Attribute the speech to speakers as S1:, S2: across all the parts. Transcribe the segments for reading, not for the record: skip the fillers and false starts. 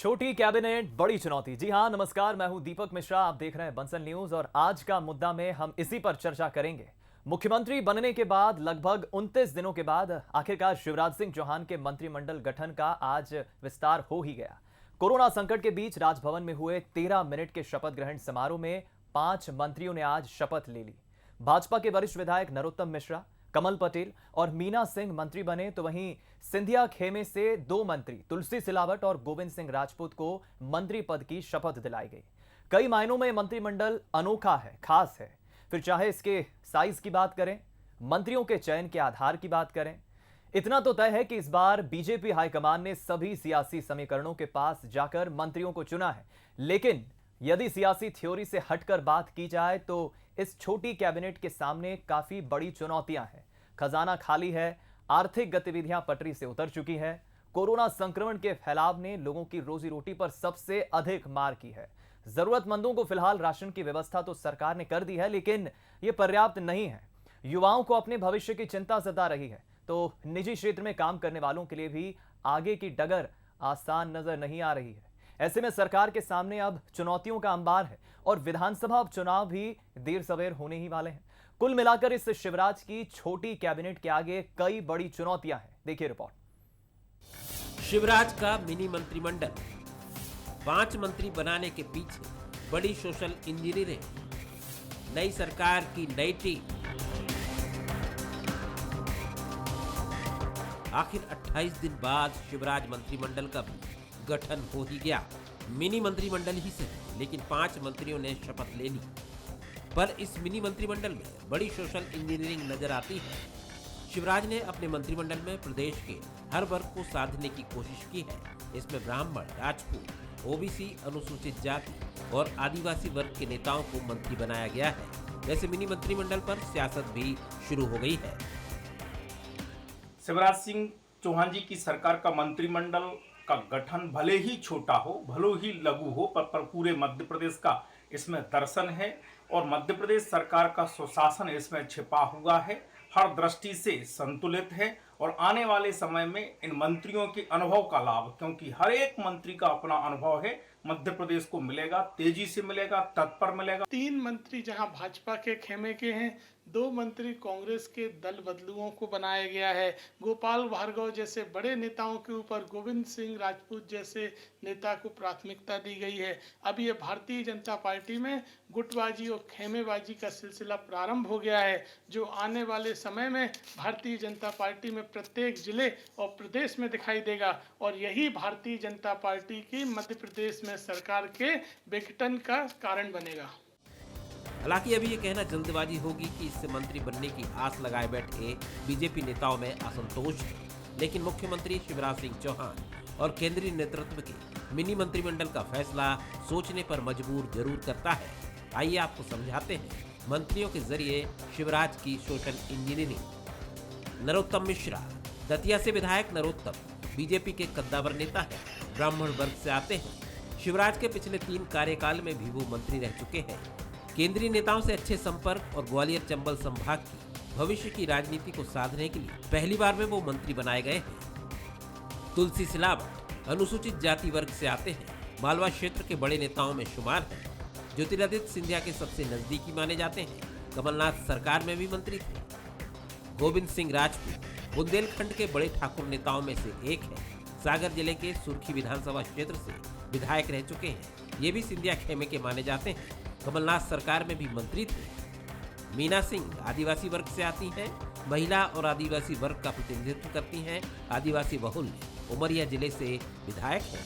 S1: छोटी कैबिनेट बड़ी चुनौती। जी हां, नमस्कार, मैं हूं दीपक मिश्रा। आप देख रहे हैं बंसल न्यूज और आज का मुद्दा में हम इसी पर चर्चा करेंगे। मुख्यमंत्री बनने के बाद लगभग 29 दिनों के बाद आखिरकार शिवराज सिंह चौहान के मंत्रिमंडल गठन का आज विस्तार हो ही गया। कोरोना संकट के बीच राजभवन में हुए 13 मिनट के शपथ ग्रहण समारोह में 5 मंत्रियों ने आज शपथ ले ली। भाजपा के वरिष्ठ विधायक नरोत्तम मिश्रा, कमल पटेल और मीना सिंह मंत्री बने, तो वहीं सिंधिया खेमे से 2 मंत्री तुलसी सिलावट और गोविंद सिंह राजपूत को मंत्री पद की शपथ दिलाई गई। कई मायनों में मंत्रिमंडल अनोखा है, खास है। फिर चाहे इसके साइज की बात करें, मंत्रियों के चयन के आधार की बात करें, इतना तो तय है कि इस बार बीजेपी हाईकमान ने सभी सियासी समीकरणों के पास जाकर मंत्रियों को चुना है। लेकिन यदि सियासी थ्योरी से हटकर बात की जाए तो इस छोटी कैबिनेट के सामने काफी बड़ी चुनौतियां हैं। खजाना खाली है, आर्थिक गतिविधियां पटरी से उतर चुकी है, कोरोना संक्रमण के फैलाव ने लोगों की रोजी रोटी पर सबसे अधिक मार की है। जरूरतमंदों को फिलहाल राशन की व्यवस्था तो सरकार ने कर दी है, लेकिन यह पर्याप्त नहीं है। युवाओं को अपने भविष्य की चिंता सता रही है, तो निजी क्षेत्र में काम करने वालों के लिए भी आगे की डगर आसान नजर नहीं आ रही है। ऐसे में सरकार के सामने अब चुनौतियों का अंबार है और विधानसभा चुनाव भी देर सवेर होने ही वाले हैं। कुल मिलाकर इस शिवराज की छोटी कैबिनेट के आगे कई बड़ी चुनौतियां हैं। देखिए रिपोर्ट।
S2: शिवराज का मिनी मंत्रिमंडल, 5 मंत्री बनाने के पीछे बड़ी सोशल इंजीनियरिंग, नई सरकार की नई टीम। आखिर 28 दिन बाद शिवराज मंत्रिमंडल का भी गठन हो ही गया। मिनी मंत्रिमंडल ही से, लेकिन 5 मंत्रियों ने शपथ ले ली। पर इस मिनी मंत्रिमंडल में बड़ी सोशल इंजीनियरिंग नजर आती है। शिवराज ने अपने मंत्रिमंडल में प्रदेश के हर वर्ग को साधने की कोशिश की है। इसमें ब्राह्मण, राजपूत, ओबीसी, अनुसूचित जाति और आदिवासी वर्ग के नेताओं को मंत्री बनाया गया है। वैसे मिनी मंत्रिमंडल पर सियासत भी शुरू हो गई है।
S3: शिवराज सिंह चौहान जी की सरकार का मंत्रिमंडल का गठन भले ही छोटा हो, भले ही लघु हो, पर पूरे मध्य प्रदेश का इसमें दर्शन है और मध्य प्रदेश सरकार का सुशासन इसमें छिपा हुआ है। हर दृष्टि से संतुलित है और आने वाले समय में इन मंत्रियों के अनुभव का लाभ, क्योंकि हर एक मंत्री का अपना अनुभव है, मध्य प्रदेश को मिलेगा, तेजी से मिलेगा, तत्पर मिलेगा।
S4: 3 मंत्री जहां भाजपा के खेमे के हैं, 2 मंत्री कांग्रेस के दल बदलुओं को बनाया गया है। गोपाल भार्गव जैसे बड़े नेताओं के ऊपर गोविंद सिंह राजपूत जैसे नेता को प्राथमिकता दी गई है। अब ये भारतीय जनता पार्टी में गुटबाजी और खेमेबाजी का सिलसिला प्रारंभ हो गया है, जो आने वाले समय में भारतीय जनता पार्टी में प्रत्येक जिले और प्रदेश में दिखाई देगा और यही भारतीय जनता पार्टी की मध्य प्रदेश में सरकार के विघटन का कारण बनेगा।
S2: हालांकि अभी ये कहना जल्दबाजी होगी कि इससे मंत्री बनने की आस लगाए बैठे बीजेपी नेताओं में असंतोष है। लेकिन मुख्यमंत्री शिवराज सिंह चौहान और केंद्रीय नेतृत्व के मिनी मंत्रिमंडल का फैसला सोचने पर मजबूर जरूर करता है। आइए आपको समझाते हैं मंत्रियों के जरिए शिवराज की सोशल इंजीनियरिंग। नरोत्तम मिश्रा, दतिया से विधायक नरोत्तम बीजेपी के कद्दावर नेता है, ब्राह्मण वर्ग से आते हैं। शिवराज के पिछले 3 कार्यकाल में भी वो मंत्री रह चुके हैं। केंद्रीय नेताओं से अच्छे संपर्क और ग्वालियर चंबल संभाग की भविष्य की राजनीति को साधने के लिए पहली बार में वो मंत्री बनाए गए हैं। तुलसी सिलावट अनुसूचित जाति वर्ग से आते हैं, मालवा क्षेत्र के बड़े नेताओं में शुमार हैं। ज्योतिरादित्य सिंधिया के सबसे नजदीकी माने जाते हैं, कमलनाथ सरकार में भी मंत्री थे। गोविंद सिंह राजपूत बुंदेलखंड के बड़े ठाकुर नेताओं में से एक है। सागर जिले के सुर्खी विधानसभा क्षेत्र से विधायक रह चुके हैं। ये भी सिंधिया खेमे के माने जाते हैं, कमलनाथ सरकार में भी मंत्री थे। मीना सिंह आदिवासी वर्ग से आती हैं, महिला और आदिवासी वर्ग का प्रतिनिधित्व करती हैं। आदिवासी बहुल उमरिया जिले से विधायक हैं।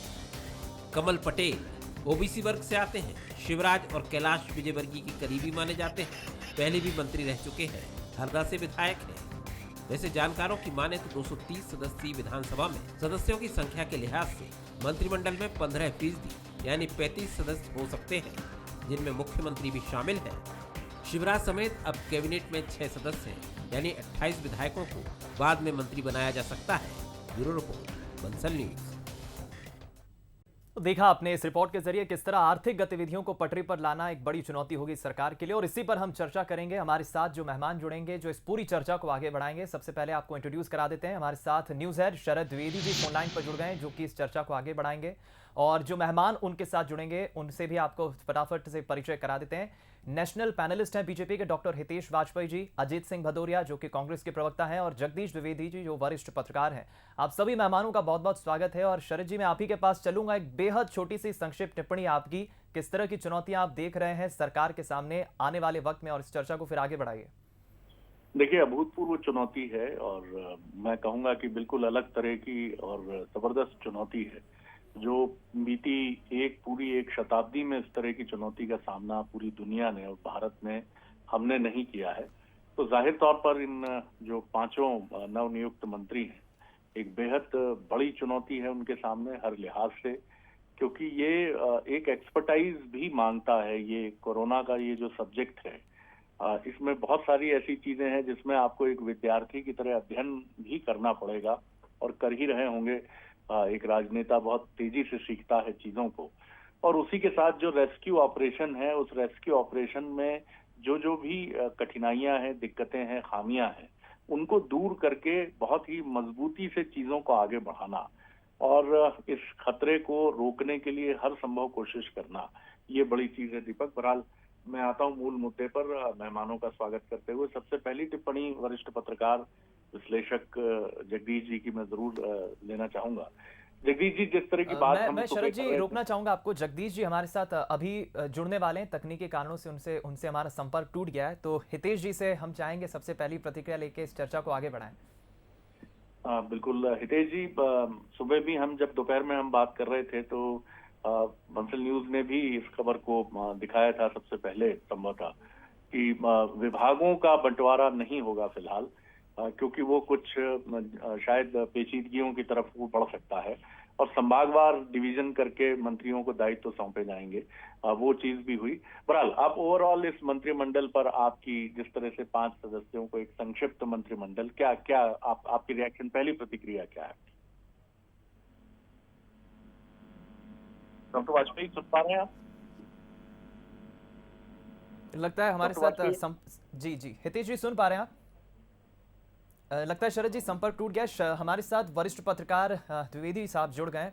S2: कमल पटेल ओबीसी वर्ग से आते हैं, शिवराज और कैलाश विजयवर्गीय के करीबी माने जाते हैं, पहले भी मंत्री रह चुके हैं, हरदा से विधायक हैं। वैसे जानकारों की माने तो 230 सदस्यीय विधानसभा में सदस्यों की संख्या के लिहाज से मंत्रिमंडल में 15% यानी 35 सदस्य हो सकते हैं, जिनमें मुख्यमंत्री भी शामिल है। शिवराज समेत अब कैबिनेट में 6 सदस्य हैं, यानी 28 विधायकों को बाद में मंत्री बनाया जा सकता है। Bureau report, Bansal news.
S1: तो देखा आपने इस रिपोर्ट के जरिए किस तरह आर्थिक गतिविधियों को पटरी पर लाना एक बड़ी चुनौती होगी सरकार के लिए, और इसी पर हम चर्चा करेंगे। हमारे साथ जो मेहमान जुड़ेंगे जो इस पूरी चर्चा को आगे बढ़ाएंगे, सबसे पहले आपको इंट्रोड्यूस करा देते हैं। हमारे साथ न्यूज़ हेड शरद द्विवेदी जी फोनलाइन पर जुड़ गए हैं, जो कि इस चर्चा को आगे बढ़ाएंगे। और जो मेहमान उनके साथ जुड़ेंगे उनसे भी आपको फटाफट से परिचय करा देते हैं। नेशनल पैनलिस्ट हैं बीजेपी के डॉक्टर हितेश वाजपेयी जी, अजीत सिंह भदौरिया जो कि कांग्रेस के प्रवक्ता हैं, और जगदीश द्विवेदी जी जो वरिष्ठ पत्रकार हैं। आप सभी मेहमानों का बहुत बहुत स्वागत है। और शरद जी, मैं आप ही के पास चलूंगा। एक बेहद छोटी सी संक्षिप्त टिप्पणी आपकी, किस तरह की चुनौतियां आप देख रहे हैं सरकार के सामने आने वाले वक्त में, और इस चर्चा को फिर आगे बढ़ाइए।
S5: देखिए, अभूतपूर्व चुनौती है और मैं कहूंगा कि बिल्कुल अलग तरह की और जबरदस्त चुनौती है, जो बीती पूरी एक शताब्दी में इस तरह की चुनौती का सामना पूरी दुनिया ने और भारत में हमने नहीं किया है। तो जाहिर तौर पर इन जो पांचों नवनियुक्त मंत्री हैं, एक बेहद बड़ी चुनौती है उनके सामने हर लिहाज से, क्योंकि ये एक एक्सपर्टाइज भी मांगता है। ये कोरोना का ये जो सब्जेक्ट है, इसमें बहुत सारी ऐसी चीजें हैं जिसमें आपको एक विद्यार्थी की तरह अध्ययन भी करना पड़ेगा, और कर ही रहे होंगे। एक राजनेता बहुत तेजी से सीखता है चीजों को, और उसी के साथ जो रेस्क्यू ऑपरेशन है, उस रेस्क्यू ऑपरेशन में जो जो भी कठिनाइयां हैं, दिक्कतें हैं, खामियां हैं, उनको दूर करके बहुत ही मजबूती से चीजों को आगे बढ़ाना और इस खतरे को रोकने के लिए हर संभव कोशिश करना, ये बड़ी चीज है। दीपक, बहरहाल मैं आता हूँ मूल मुद्दे पर, मेहमानों का स्वागत करते हुए। सबसे पहली टिप्पणी वरिष्ठ पत्रकार विश्लेषक जगदीश जी की मैं जरूर लेना चाहूंगा। जगदीश जी, जिस तरह की बात
S1: मैं शरद जी रोकना चाहूंगा आपको। जगदीश जी हमारे साथ अभी जुड़ने वाले हैं, तकनीकी कारणों से उनसे हमारा संपर्क टूट गया है। तो हितेश जी से हम चाहेंगे सबसे पहली प्रतिक्रिया लेके इस चर्चा को आगे बढ़ाएं।
S5: बिल्कुल हितेश जी, सुबह भी हम जब दोपहर में हम बात कर रहे थे तो बंसल न्यूज ने भी इस खबर को दिखाया था सबसे पहले संभवतः कि विभागों का बंटवारा नहीं होगा फिलहाल, क्योंकि वो कुछ शायद पेचीदगियों की तरफ वो बढ़ सकता है, और संभागवार डिवीजन करके मंत्रियों को दायित्व सौंपे जाएंगे। वो चीज भी हुई। बहरहाल, आप ओवरऑल इस मंत्रिमंडल पर आपकी जिस तरह से 5 सदस्यों को एक संक्षिप्त मंत्रिमंडल, क्या आपकी रिएक्शन, पहली प्रतिक्रिया क्या है? डॉक्टर वाजपेयी, सुन पा रहे हैं आप?
S1: लगता है हमारे साथ जी हितेश जी सुन पा रहे हैं आप? लगता है शरद जी संपर्क टूट गया। हमारे साथ वरिष्ठ पत्रकार द्विवेदी साहब जुड़ गए,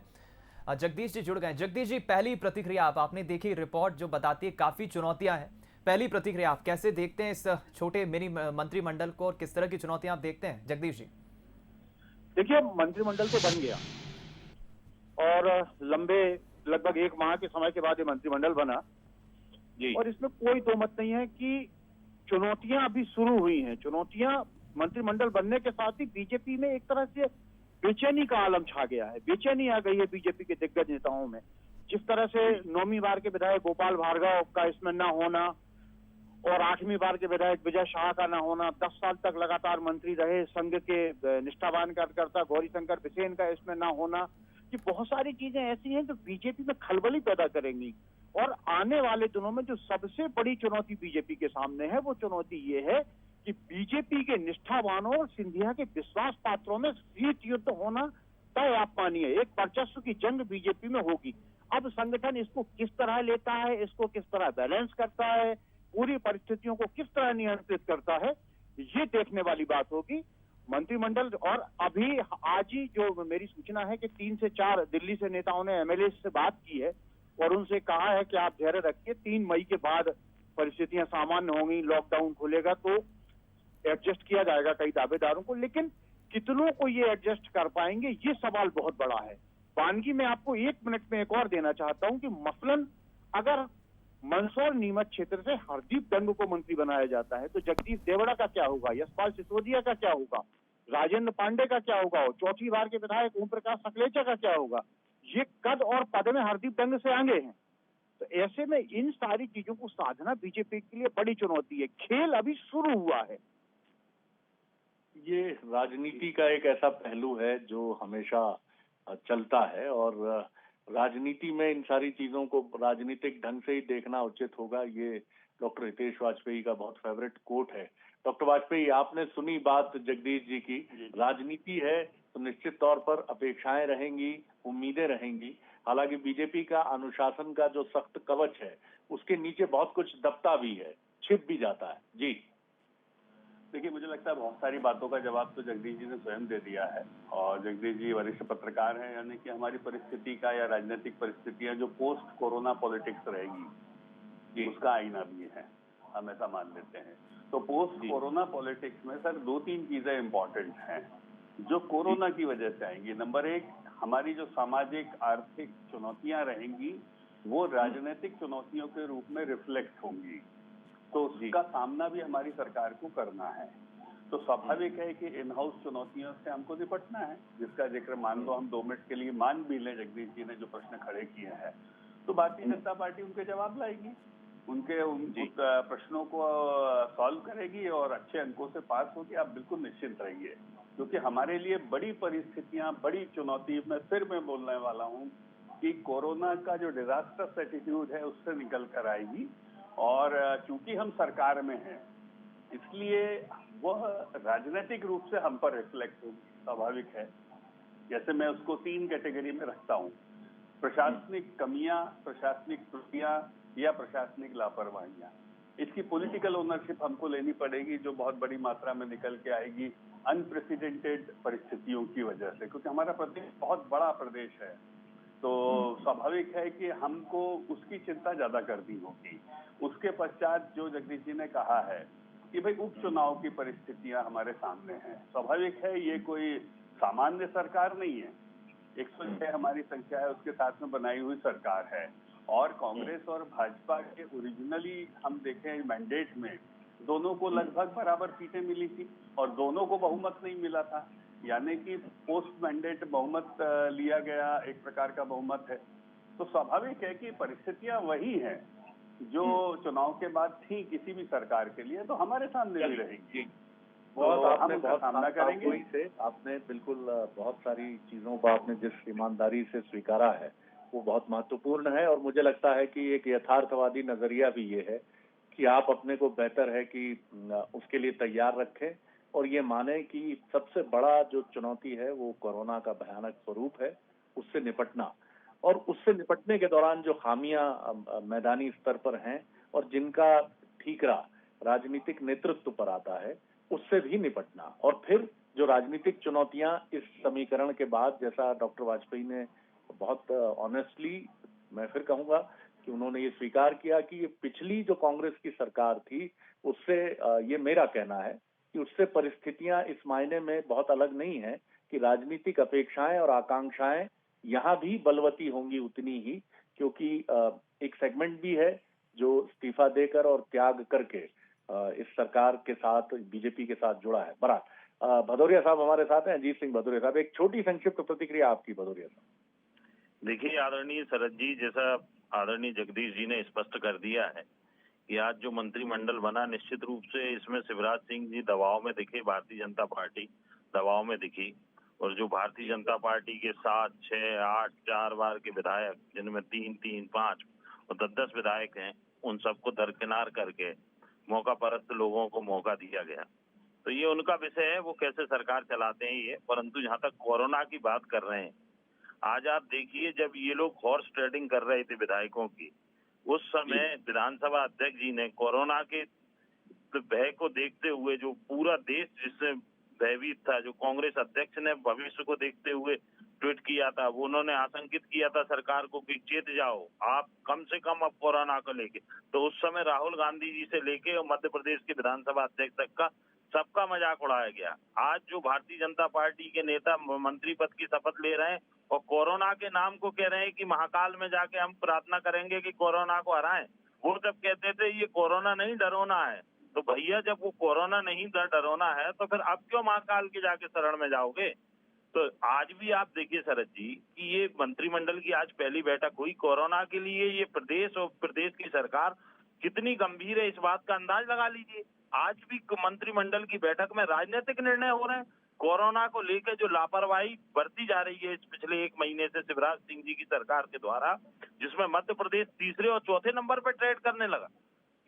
S1: जगदीश जी जुड़ गए। जगदीश जी, पहली प्रतिक्रिया आपने देखी रिपोर्ट जो बताती है काफी चुनौतियां हैं, पहली प्रतिक्रिया आप कैसे देखते हैं इस छोटे मिनी मंत्रिमंडल को, और किस तरह की चुनौतियां आप देखते हैं? जगदीश जी
S6: देखिए, मंत्रिमंडल तो बन गया और लंबे लगभग 1 माह के समय के बाद ये मंत्रिमंडल बना
S5: जी,
S6: और इसमें कोई दो मत नहीं है कि चुनौतियां अभी शुरू हुई हैं। चुनौतियां मंत्रिमंडल बनने के साथ ही बीजेपी में एक तरह से बेचैनी का आलम छा गया है। बेचैनी आ गई है बीजेपी के दिग्गज नेताओं में। जिस तरह से 9वीं बार के विधायक गोपाल भार्गव का इसमें न होना और 8वीं बार के विधायक विजय शाह का न होना, 10 साल तक लगातार मंत्री रहे संघ के निष्ठावान कार्यकर्ता गौरी शंकर बिसेन का इसमें न होना, कि बहुत सारी चीजें ऐसी हैं जो बीजेपी में खलबली पैदा करेंगी। और आने वाले दिनों में जो सबसे बड़ी चुनौती बीजेपी के सामने है, वो चुनौती ये है कि बीजेपी के निष्ठावानों और सिंधिया के विश्वास पात्रों में शीत युद्ध होना तय आप मानिए। एक वर्चस्व की जंग बीजेपी में होगी। अब संगठन इसको किस तरह लेता है, इसको किस तरह बैलेंस करता है, पूरी परिस्थितियों को किस तरह नियंत्रित करता है, ये देखने वाली बात होगी। मंत्रिमंडल, और अभी आज ही जो मेरी सूचना है कि 3 से 4 दिल्ली से नेताओं ने एमएलए से बात की है और उनसे कहा है कि आप धैर्य रखिए, 3 मई के बाद परिस्थितियां सामान्य होंगी, लॉकडाउन खुलेगा तो एडजस्ट किया जाएगा कई दावेदारों को। लेकिन कितनों को ये एडजस्ट कर पाएंगे, ये सवाल बहुत बड़ा है। वानगी में आपको 1 मिनट में एक और देना चाहता हूं कि मसलन अगर मंदसौर नीमच क्षेत्र से हरदीप डंग को मंत्री बनाया जाता है तो जगदीश देवड़ा का क्या होगा, यशपाल सिसोदिया का क्या होगा, राजेंद्र पांडे का क्या होगा, और चौथी बार के विधायक ओम प्रकाश सकलेचा का क्या होगा। ये कद और पद में हरदीप डंग से आगे हैं। तो ऐसे में इन सारी चीजों को साधना बीजेपी के लिए बड़ी चुनौती है। खेल अभी शुरू हुआ है।
S5: ये राजनीति का एक ऐसा पहलू है जो हमेशा चलता है, और राजनीति में इन सारी चीजों को राजनीतिक ढंग से ही देखना उचित होगा। ये डॉक्टर हितेश वाजपेयी का बहुत फेवरेट कोट है। डॉक्टर वाजपेयी, आपने सुनी बात जगदीश जी की। राजनीति है तो निश्चित तौर पर अपेक्षाएं रहेंगी, उम्मीदें रहेंगी, हालांकि बीजेपी का अनुशासन का जो सख्त कवच है उसके नीचे बहुत कुछ दबता भी है, छिप भी जाता है। जी
S7: देखिए, मुझे लगता है बहुत सारी बातों का जवाब तो जगदीश जी ने स्वयं दे दिया है, और जगदीश जी वरिष्ठ पत्रकार हैं, यानी कि हमारी परिस्थिति का या राजनीतिक परिस्थितियां जो पोस्ट कोरोना पॉलिटिक्स रहेगी उसका आईना भी है, हम ऐसा मान लेते हैं। तो पोस्ट कोरोना पॉलिटिक्स में सर 2-3 चीजें इंपॉर्टेंट हैं जो कोरोना की वजह से आएंगी। नंबर 1, हमारी जो सामाजिक आर्थिक चुनौतियां रहेंगी वो राजनीतिक चुनौतियों के रूप में रिफ्लेक्ट होंगी, तो उसका सामना भी हमारी सरकार को करना है। तो स्वाभाविक है कि इन हाउस चुनौतियों से हमको निपटना है, जिसका जिक्र मान लो हम 2 मिनट के लिए मान भी लें जगदीश जी ने जो प्रश्न खड़े किए हैं, तो भारतीय जनता पार्टी उनके जवाब लाएगी, उनके उन प्रश्नों को सॉल्व करेगी और अच्छे अंकों से पास होगी। आप बिल्कुल निश्चिंत रहिए, क्योंकि हमारे लिए बड़ी परिस्थितियां, बड़ी चुनौती, मैं बोलने वाला हूँ कि कोरोना का जो डिजास्टर्स एटीट्यूड है उससे निकल कर आएगी, और चूंकि हम सरकार में हैं इसलिए वह राजनीतिक रूप से हम पर रिफ्लेक्ट होगी, स्वाभाविक है। जैसे मैं उसको 3 कैटेगरी में रखता हूँ, प्रशासनिक कमियां, प्रशासनिक त्रुटियां या प्रशासनिक लापरवाहियां। इसकी पॉलिटिकल ओनरशिप हमको लेनी पड़ेगी, जो बहुत बड़ी मात्रा में निकल के आएगी अनप्रेसिडेंटेड परिस्थितियों की वजह से, क्योंकि हमारा प्रदेश बहुत बड़ा प्रदेश है, तो स्वाभाविक है कि हमको उसकी चिंता ज्यादा करनी होगी। उसके पश्चात जो जगदीश जी ने कहा है कि भाई उपचुनाव की परिस्थितियां हमारे सामने हैं, स्वाभाविक है ये कोई सामान्य सरकार नहीं है, 106 हमारी संख्या है, उसके साथ में बनाई हुई सरकार है, और कांग्रेस और भाजपा के ओरिजिनली हम देखें मैंडेट में दोनों को लगभग बराबर सीटें मिली थी और दोनों को बहुमत नहीं मिला था, यानी कि पोस्ट मैंडेट बहुमत लिया गया, एक प्रकार का बहुमत है। तो स्वाभाविक है कि परिस्थितियां वही हैं जो चुनाव के बाद थी किसी भी सरकार के लिए, तो हमारे सामने भी रहेगी।
S5: आपने बहुत सामना करेंगे से आपने बिल्कुल बहुत सारी चीजों को आपने जिस ईमानदारी से स्वीकारा है वो बहुत महत्वपूर्ण है, और मुझे लगता है कि एक यथार्थवादी नजरिया भी ये है कि आप अपने को बेहतर है कि उसके लिए तैयार रखें और ये माने कि सबसे बड़ा जो चुनौती है वो कोरोना का भयानक स्वरूप है, उससे निपटना, और उससे निपटने के दौरान जो खामियां मैदानी स्तर पर हैं और जिनका ठीकरा राजनीतिक नेतृत्व पर आता है उससे भी निपटना, और फिर जो राजनीतिक चुनौतियां इस समीकरण के बाद, जैसा डॉक्टर वाजपेयी ने बहुत ऑनेस्टली, मैं फिर कहूंगा कि उन्होंने ये स्वीकार किया कि ये पिछली जो कांग्रेस की सरकार थी उससे, ये मेरा कहना है कि उससे परिस्थितियां इस मायने में बहुत अलग नहीं है कि राजनीतिक अपेक्षाएं और आकांक्षाएं यहाँ भी बलवती होंगी उतनी ही, क्योंकि एक सेगमेंट भी है जो इस्तीफा देकर और त्याग करके इस सरकार के साथ, बीजेपी के साथ जुड़ा है। बहरहाल भदौरिया साहब हमारे साथ हैं, अजीत सिंह भदौरिया साहब, एक छोटी संक्षिप्त प्रतिक्रिया आपकी भदौरिया साहब।
S8: देखिए आदरणीय शरद जी, जैसा आदरणीय जगदीश जी ने स्पष्ट कर दिया है कि आज जो मंत्रिमंडल बना, निश्चित रूप से इसमें शिवराज सिंह जी दबाव में दिखे, भारतीय जनता पार्टी दबाव में दिखी, और जो भारतीय जनता पार्टी के 7, 6, 8, 4 बार के विधायक, जिनमें 3, 3, 5 और 10 विधायक हैं, उन सबको दरकिनार करके मौका परस्त लोगों को मौका दिया गया। तो ये उनका विषय है, वो कैसे सरकार चलाते हैं ये। परंतु जहाँ तक कोरोना की बात कर रहे हैं, आज आप देखिए जब ये लोग हॉर्स ट्रेडिंग कर रहे थे विधायकों की, उस समय विधानसभा अध्यक्ष जी ने कोरोना के भय को देखते हुए, जो पूरा देश जिससे भयभीत था, जो कांग्रेस अध्यक्ष ने भविष्य को देखते हुए ट्वीट किया था, वो उन्होंने आशंकित किया था सरकार को कि चेत जाओ आप कम से कम अब कोरोना को लेके। तो उस समय राहुल गांधी जी से लेके और मध्य प्रदेश के विधानसभा अध्यक्ष तक का सबका मजाक उड़ाया गया। आज जो भारतीय जनता पार्टी के नेता मंत्री पद की शपथ ले रहे हैं और कोरोना के नाम को कह रहे हैं कि महाकाल में जाके हम प्रार्थना करेंगे कि कोरोना को हराएं, वो जब कहते थे ये कोरोना नहीं डरोना है, तो भैया जब वो कोरोना नहीं डरोना है तो फिर अब क्यों महाकाल के जाके शरण में जाओगे। तो आज भी आप देखिए शरद जी कि ये मंत्रिमंडल की आज पहली बैठक हुई कोरोना के लिए, ये प्रदेश और प्रदेश की सरकार कितनी गंभीर है इस बात का अंदाज लगा लीजिए। आज भी मंत्रिमंडल की बैठक में राजनीतिक निर्णय हो रहे हैं। कोरोना को लेकर जो लापरवाही बरती जा रही है इस पिछले 1 महीने से शिवराज सिंह जी की सरकार के द्वारा, जिसमें मध्य प्रदेश तीसरे और चौथे नंबर पर ट्रेड करने लगा,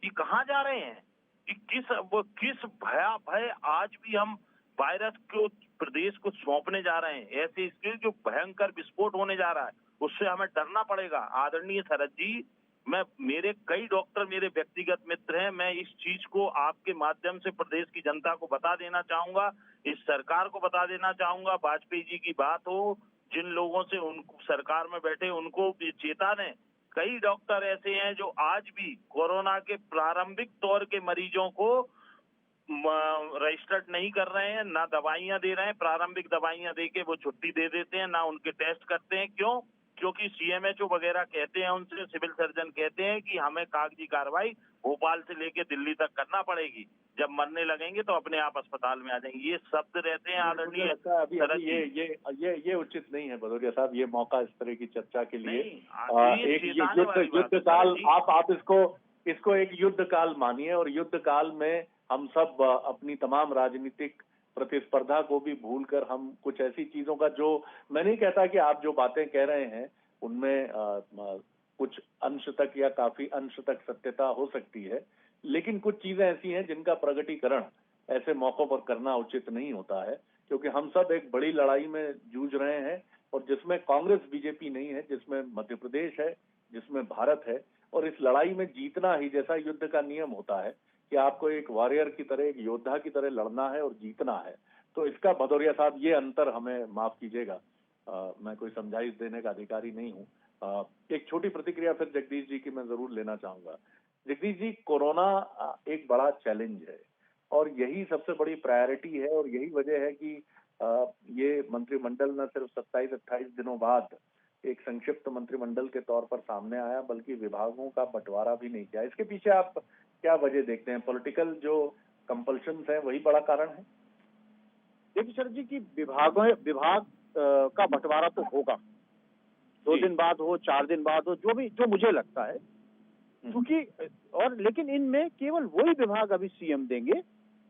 S8: कि कहाँ जा रहे हैं, कि किस भय आज भी हम वायरस को प्रदेश को सौंपने जा रहे हैं। ऐसे इसके जो भयंकर विस्फोट होने जा रहा है उससे हमें डरना पड़ेगा। आदरणीय शरद जी, मेरे कई डॉक्टर मेरे व्यक्तिगत मित्र हैं, मैं इस चीज को आपके माध्यम से प्रदेश की जनता को बता देना चाहूंगा, इस सरकार को बता देना चाहूंगा। वाजपेयी जी की बात हो, जिन लोगों से उनको सरकार में बैठे उनको चेता दें। कई डॉक्टर ऐसे हैं जो आज भी कोरोना के प्रारंभिक दौर के मरीजों को रजिस्टर्ड नहीं कर रहे हैं, ना दवाइयां दे रहे हैं। प्रारंभिक दवाइयां देके वो छुट्टी दे देते हैं, ना उनके टेस्ट करते हैं। क्यों? क्योंकि सीएमएचओ वगैरह कहते हैं, उनसे सिविल सर्जन कहते हैं कि हमें कागजी कार्रवाई भोपाल से लेके दिल्ली तक करना पड़ेगी, जब मरने लगेंगे तो अपने आप अस्पताल में आ जाएंगे। ये शब्द रहते हैं आदरणीय।
S5: ये उचित नहीं है भदौरिया साहब, ये मौका इस तरह की चर्चा के लिए
S8: एक
S5: युद्ध काल, आप इसको एक युद्ध काल मानिए, और युद्ध काल में हम सब अपनी तमाम राजनीतिक प्रतिस्पर्धा को भी भूलकर हम कुछ ऐसी चीजों का, जो मैं नहीं कहता कि आप जो बातें कह रहे हैं उनमें कुछ अंश तक या काफी अंश तक सत्यता हो सकती है, लेकिन कुछ चीजें ऐसी हैं जिनका प्रगटीकरण ऐसे मौकों पर करना उचित नहीं होता है, क्योंकि हम सब एक बड़ी लड़ाई में जूझ रहे हैं, और जिसमें कांग्रेस बीजेपी नहीं है, जिसमें मध्य प्रदेश है, जिसमें भारत है। और इस लड़ाई में जीतना ही, जैसा युद्ध का नियम होता है कि आपको एक वॉरियर की तरह, एक योद्धा की तरह लड़ना है और जीतना है। तो इसका भदौरिया साहब ये अंतर हमें माफ कीजिएगा, मैं कोई समझाइश देने का अधिकारी नहीं हूँ। एक छोटी प्रतिक्रिया फिर जगदीश जी की मैं जरूर लेना चाहूंगा। जगदीश जी, कोरोना एक बड़ा चैलेंज है और यही सबसे बड़ी प्रायोरिटी है, और यही वजह है कि ये मंत्रिमंडल न सिर्फ 27-28 दिनों बाद एक संक्षिप्त मंत्रिमंडल के तौर पर सामने आया, बल्कि विभागों का बंटवारा भी नहीं किया। इसके पीछे आप क्या वजह देखते हैं? पॉलिटिकल जो कंपल्शंस है वही बड़ा कारण है?
S6: देखिए शरद जी की विभाग का बंटवारा तो होगा, 2 दिन बाद हो, 4 दिन बाद हो, जो मुझे लगता है, क्योंकि और लेकिन इनमें केवल वही विभाग अभी सीएम देंगे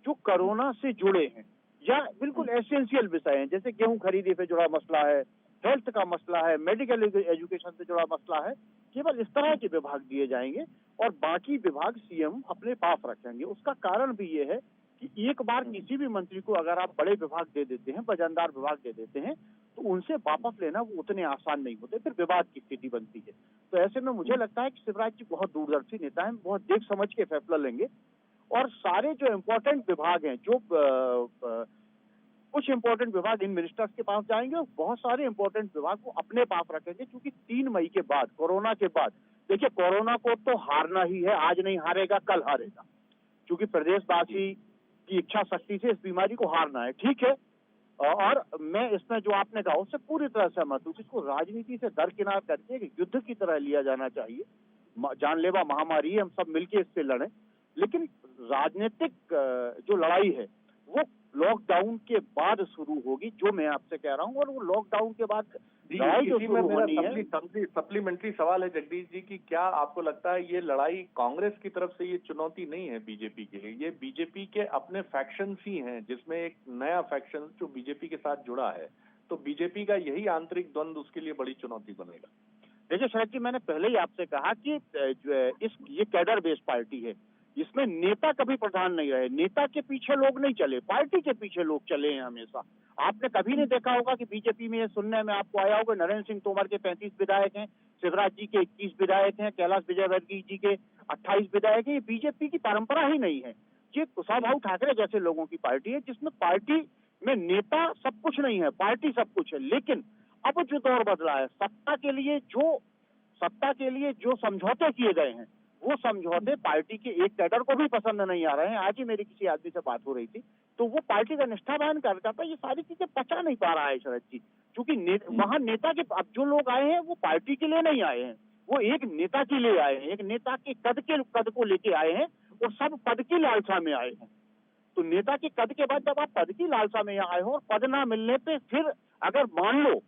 S6: जो कोरोना से जुड़े हैं या बिल्कुल एसेंशियल विषय हैं, जैसे गेहूं खरीदी से जुड़ा मसला है, हेल्थ का मसला है, मेडिकल एजुकेशन से जुड़ा मसला है। केवल इस तरह के विभाग दिए जाएंगे और बाकी विभाग सीएम अपने पास रखेंगे। उसका कारण भी ये है कि एक बार किसी भी मंत्री को अगर आप बड़े विभाग दे देते हैं, वजनदार विभाग दे देते हैं, तो उनसे वापस लेना वो उतने आसान नहीं होते, फिर विवाद की स्थिति बनती है। तो ऐसे में मुझे लगता है कि शिवराज जी बहुत दूरदर्शी नेता हैं, बहुत देख समझ के फैसला लेंगे, और सारे जो इम्पोर्टेंट विभाग हैं, जो कुछ इम्पोर्टेंट विभाग इन मिनिस्टर्स के पास जाएंगे और बहुत सारे इम्पोर्टेंट विभाग को अपने पास रखेंगे, क्योंकि 3 मई के बाद, कोरोना के बाद, देखिए कोरोना को तो हारना ही है, आज नहीं हारेगा कल हारेगा, क्योंकि प्रदेशवासी की इच्छा शक्ति से इस बीमारी को हारना है, ठीक है। और मैं इसमें जो आपने कहा उससे पूरी तरह सहमत हूँ, इसको राजनीति से दरकिनार करके एक युद्ध की तरह लिया जाना चाहिए। जानलेवा महामारी है, हम सब मिलके इससे लड़ें, लेकिन राजनीतिक जो लड़ाई है वो लॉकडाउन के बाद शुरू होगी, जो मैं आपसे कह रहा हूँ, और वो लॉकडाउन के बाद लड़ाई जो शुरू होनी है।
S5: सप्लीमेंट्री सवाल है जगदीश जी की, क्या आपको लगता है ये लड़ाई कांग्रेस की तरफ से ये चुनौती नहीं है बीजेपी के लिए? ये बीजेपी के अपने फैक्शंस ही हैं, जिसमें एक नया फैक्शन जो बीजेपी के साथ जुड़ा है, तो बीजेपी का यही आंतरिक द्वंद्व उसके लिए बड़ी चुनौती बनेगा।
S6: देखिए शरद जी, मैंने पहले ही आपसे कहा कि ये कैडर बेस्ड पार्टी है, इसमें नेता कभी प्रधान नहीं रहे, नेता के पीछे लोग नहीं चले, पार्टी के पीछे लोग चले हैं हमेशा। आपने कभी नहीं देखा होगा कि बीजेपी में ये सुनने में आपको आया होगा नरेंद्र सिंह तोमर के 35 विधायक हैं, शिवराज जी के 21 विधायक हैं, कैलाश विजयवर्गीय जी के 28 विधायक हैं। ये बीजेपी की परंपरा ही नहीं है, ये कुशाभाऊ ठाकरे जैसे लोगों की पार्टी है, जिसमें पार्टी में नेता सब कुछ नहीं है, पार्टी सब कुछ है। लेकिन अब जो दौर बदला है, सत्ता के लिए जो समझौते किए गए हैं, वो समझौते पार्टी के एक कैडर को भी पसंद नहीं आ रहे हैं। आज ही मेरी किसी आदमी से बात हो रही थी, तो वो पार्टी का निष्ठावान कार्यकर्ता ये सारी चीजें पचा नहीं पा रहा है शरद जी, क्योंकि वहां नेता के अब जो लोग आए हैं वो पार्टी के लिए नहीं आए हैं, वो एक नेता के लिए आए हैं, एक नेता के कद को लेके आए हैं, और सब पद की लालसा में आए हैं। तो नेता के कद के बाद जब आप पद की लालसा में आए हो और पद ना मिलने पे फिर अगर मान लो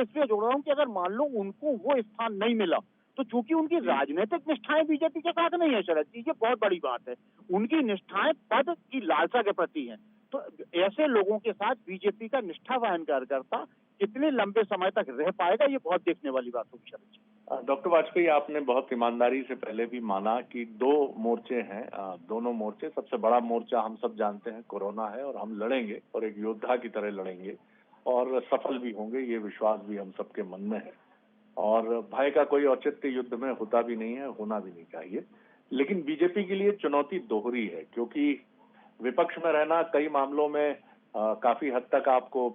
S6: इसलिए जोड़ रहा हूँ कि अगर मान लो उनको वो स्थान नहीं मिला, तो चूंकि उनकी राजनीतिक निष्ठाएं बीजेपी के साथ नहीं है शरद जी, ये बहुत बड़ी बात है, उनकी निष्ठाएं पद की लालसा के प्रति हैं। तो ऐसे लोगों के साथ बीजेपी का निष्ठावान कार्यकर्ता कितने लंबे समय तक रह पाएगा, ये बहुत देखने वाली बात होगी शरद जी।
S5: डॉक्टर वाजपेयी, आपने बहुत ईमानदारी से पहले भी माना कि 2 मोर्चे हैं, दोनों मोर्चे, सबसे बड़ा मोर्चा हम सब जानते हैं कोरोना है, और हम लड़ेंगे और एक योद्धा की तरह लड़ेंगे और सफल भी होंगे, ये विश्वास भी हम सबके मन में है। और भय का कोई औचित्य युद्ध में होता भी नहीं है, होना भी नहीं चाहिए। लेकिन बीजेपी के लिए चुनौती दोहरी है, क्योंकि विपक्ष में रहना कई मामलों में काफी हद तक आपको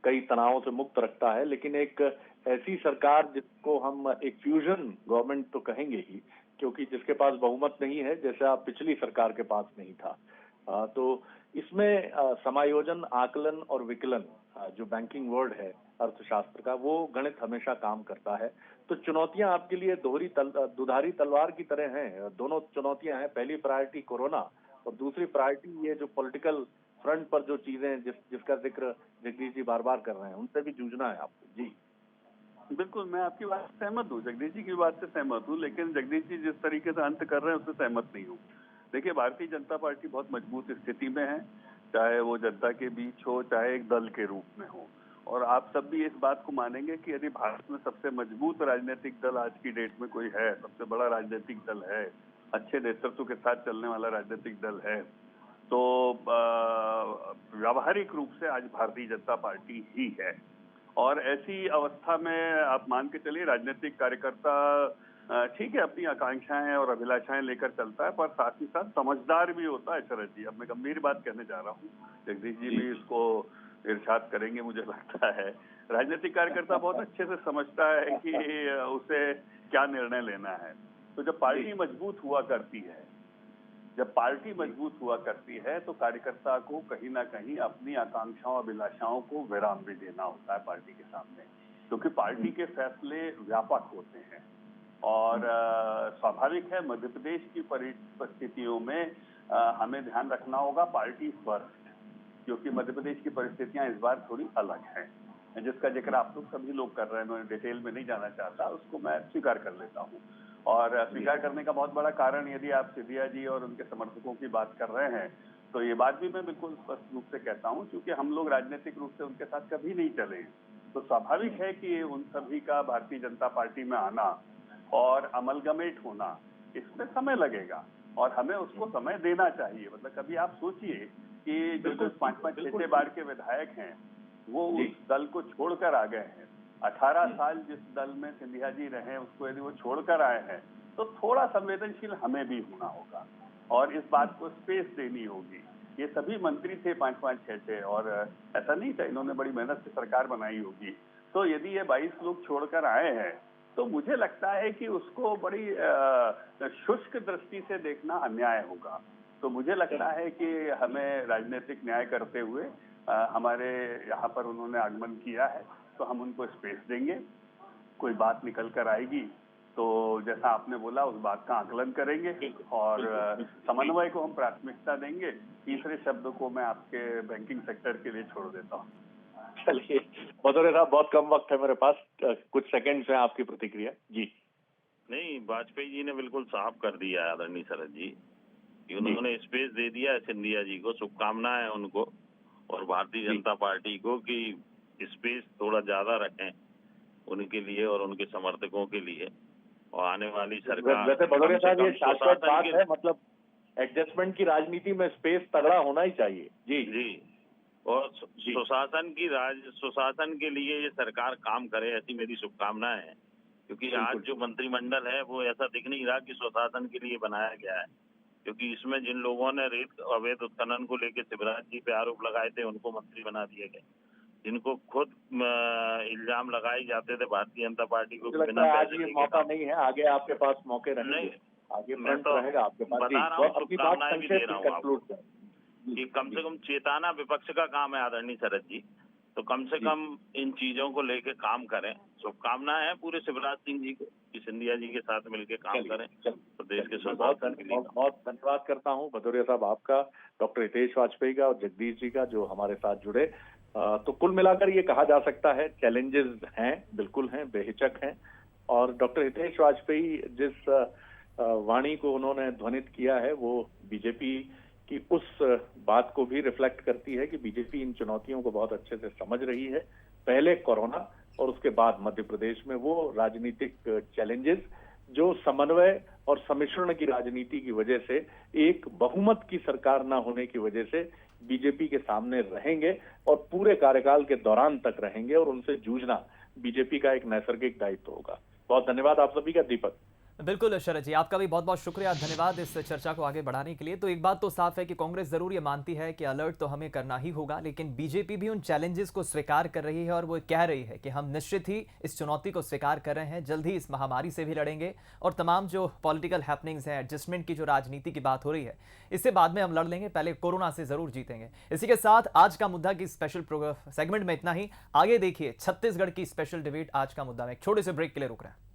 S5: कई तनावों से मुक्त रखता है, लेकिन एक ऐसी सरकार जिसको हम एक फ्यूजन गवर्नमेंट तो कहेंगे ही, क्योंकि जिसके पास बहुमत नहीं है, जैसा पिछली सरकार के पास नहीं था, तो इसमें समायोजन, आकलन और विकलन, जो बैंकिंग वर्ड है अर्थशास्त्र का, वो गणित हमेशा काम करता है। तो चुनौतियां आपके लिए दुधारी तलवार की तरह हैं। दोनों चुनौतियां हैं, पहली प्रायोरिटी कोरोना और दूसरी प्रायोरिटी ये जो पॉलिटिकल फ्रंट पर जो चीजें जिसका जिक्र जगदीश जी बार बार कर रहे हैं, उनसे भी जूझना है आपको। जी
S7: बिल्कुल, मैं आपकी बात से सहमत हूँ, जगदीश जी की बात से सहमत हूँ, लेकिन जगदीश जी जिस तरीके से अंत कर रहे हैं उससे सहमत नहीं हूँ। देखिए, भारतीय जनता पार्टी बहुत मजबूत स्थिति में है, चाहे वो जनता के बीच हो, चाहे एक दल के रूप में हो। और आप सब भी इस बात को मानेंगे कि यदि भारत में सबसे मजबूत राजनीतिक दल आज की डेट में कोई है, सबसे बड़ा राजनीतिक दल है, अच्छे नेतृत्व के साथ चलने वाला राजनीतिक दल है, तो व्यावहारिक रूप से आज भारतीय जनता पार्टी ही है। और ऐसी अवस्था में आप मान के चलिए, राजनीतिक कार्यकर्ता ठीक है, अपनी आकांक्षाएं और अभिलाषाएं लेकर चलता है, पर साथ ही साथ समझदार भी होता है। शरद जी, अब मैं गंभीर बात कहने जा रहा हूँ, जगदीश जी भी इसको इरशाद करेंगे मुझे लगता है। राजनीतिक कार्यकर्ता बहुत अच्छे से समझता है कि उसे क्या निर्णय लेना है। तो जब पार्टी मजबूत हुआ करती है तो कार्यकर्ता को कहीं ना कहीं अपनी आकांक्षाओं अभिलाषाओं को विराम भी देना होता है पार्टी के सामने, क्योंकि पार्टी के फैसले व्यापक होते हैं। और स्वाभाविक है, मध्य प्रदेश की परिस्थितियों में हमें ध्यान रखना होगा पार्टी फर्स्ट, क्योंकि मध्य प्रदेश की परिस्थितियां इस बार थोड़ी अलग हैं, जिसका जिक्र आप लोग सभी लोग कर रहे हैं। मैं डिटेल में नहीं जाना चाहता, उसको मैं स्वीकार कर लेता हूँ। और स्वीकार करने का बहुत बड़ा कारण, यदि आप सिंधिया जी और उनके समर्थकों की बात कर रहे हैं, तो ये बात भी मैं बिल्कुल स्पष्ट रूप से कहता हूँ, क्योंकि हम लोग राजनीतिक रूप से उनके साथ कभी नहीं चले, तो स्वाभाविक है कि उन सभी का भारतीय जनता पार्टी में आना और अमलगमेट होना, इसमें समय लगेगा और हमें उसको समय देना चाहिए। मतलब कभी आप सोचिए कि जो 5-5, 6-6 बार के विधायक हैं, वो उस दल को छोड़कर आ गए हैं। 18 साल जिस दल में सिंधिया जी रहे, उसको यदि वो छोड़कर आए हैं, तो थोड़ा संवेदनशील हमें भी होना होगा और इस बात को स्पेस देनी होगी। ये सभी मंत्री थे 5-5, 6-6, और ऐसा नहीं था, इन्होंने बड़ी मेहनत से सरकार बनाई होगी। तो यदि ये 22 लोग छोड़कर आए हैं, तो मुझे लगता है कि उसको बड़ी शुष्क दृष्टि से देखना अन्याय होगा। तो मुझे लगता है कि हमें राजनीतिक न्याय करते हुए हमारे यहाँ पर उन्होंने आगमन किया है, तो हम उनको स्पेस देंगे। कोई बात निकल कर आएगी तो जैसा आपने बोला, उस बात का आकलन करेंगे और समन्वय को हम प्राथमिकता देंगे। तीसरे शब्द को मैं आपके बैंकिंग सेक्टर के लिए छोड़ देता हूँ।
S5: चलिए भदौरिया साहब, बहुत कम वक्त है मेरे पास, कुछ सेकंड्स हैं आपकी प्रतिक्रिया। जी
S8: नहीं, वाजपेयी जी ने बिल्कुल साफ कर दिया आदरणीय शरद जी कि उन्होंने स्पेस दे दिया सिंधिया जी को। शुभकामनाएं उनको और भारतीय जनता पार्टी को कि स्पेस थोड़ा ज्यादा रखें उनके लिए और उनके समर्थकों के लिए, और आने वाली सरकार।
S5: वैसे भदौरिया साहब, ये शाश्वत बात है, मतलब एडजस्टमेंट की राजनीति में स्पेस तगड़ा होना ही चाहिए। जी
S8: और सुशासन के लिए ये सरकार काम करे, ऐसी मेरी शुभकामनाएं हैं। क्योंकि आज जो मंत्रिमंडल है वो ऐसा दिख नहीं रहा कि सुशासन के लिए बनाया गया है, क्योंकि इसमें जिन लोगों ने रेत अवैध उत्खनन को लेकर शिवराज जी पे आरोप लगाए थे, उनको मंत्री बना दिए गए। जिनको खुद इल्जाम लगाए जाते थे भारतीय जनता पार्टी को,
S5: बिना पैसे के मौका नहीं है, आगे आपके पास मौके रहेंगे, आगे फ्रंट रहेगा आपके पास।
S8: बता रहा हूँ, शुभकामनाएं भी दे रहा हूँ कि कम से कम चेताना विपक्ष का काम है आदरणीय शरद जी, तो कम से कम इन चीजों को लेके काम करें। शुभकामनाएं हैं पूरे शिवराज सिंह जी को कि सिंधिया जी के साथ मिलकर काम करें प्रदेश के सुशासन के लिए।
S5: बहुत धन्यवाद करता हूँ भदौरिया साहब आपका, डॉक्टर हितेश वाजपेयी का और जगदीश जी का, जो हमारे साथ जुड़े। तो कुल मिलाकर ये कहा जा सकता है चैलेंजेस हैं, बिल्कुल हैं, बेहिचक हैं। और डॉक्टर हितेश वाजपेयी जिस वाणी को उन्होंने ध्वनित किया है, वो बीजेपी की उस बात को भी रिफ्लेक्ट करती है कि बीजेपी इन चुनौतियों को बहुत अच्छे से समझ रही है। पहले कोरोना और उसके बाद मध्य प्रदेश में वो राजनीतिक चैलेंजेस जो समन्वय और सम्मिश्रण की राजनीति की वजह से, एक बहुमत की सरकार ना होने की वजह से बीजेपी के सामने रहेंगे और पूरे कार्यकाल के दौरान तक रहेंगे और उनसे जूझना बीजेपी का एक नैसर्गिक दायित्व होगा। बहुत धन्यवाद आप सभी का। दीपक।
S1: बिल्कुल शरद जी, आपका भी बहुत बहुत शुक्रिया, धन्यवाद इस चर्चा को आगे बढ़ाने के लिए। तो एक बात तो साफ है कि कांग्रेस जरूर ये मानती है कि अलर्ट तो हमें करना ही होगा, लेकिन बीजेपी भी उन चैलेंजेस को स्वीकार कर रही है और वो कह रही है कि हम निश्चित ही इस चुनौती को स्वीकार कर रहे हैं, जल्द ही इस महामारी से भी लड़ेंगे और तमाम जो पॉलिटिकल हैपनिंग्स हैं, एडजस्टमेंट की जो राजनीति की बात हो रही है, इससे बाद में हम लड़ लेंगे, पहले कोरोना से जरूर जीतेंगे। इसी के साथ आज का मुद्दा की स्पेशल सेगमेंट में इतना ही। आगे देखिए छत्तीसगढ़ की स्पेशल डिबेट आज का मुद्दा में। एक छोटे से ब्रेक के लिए रुक रहे हैं।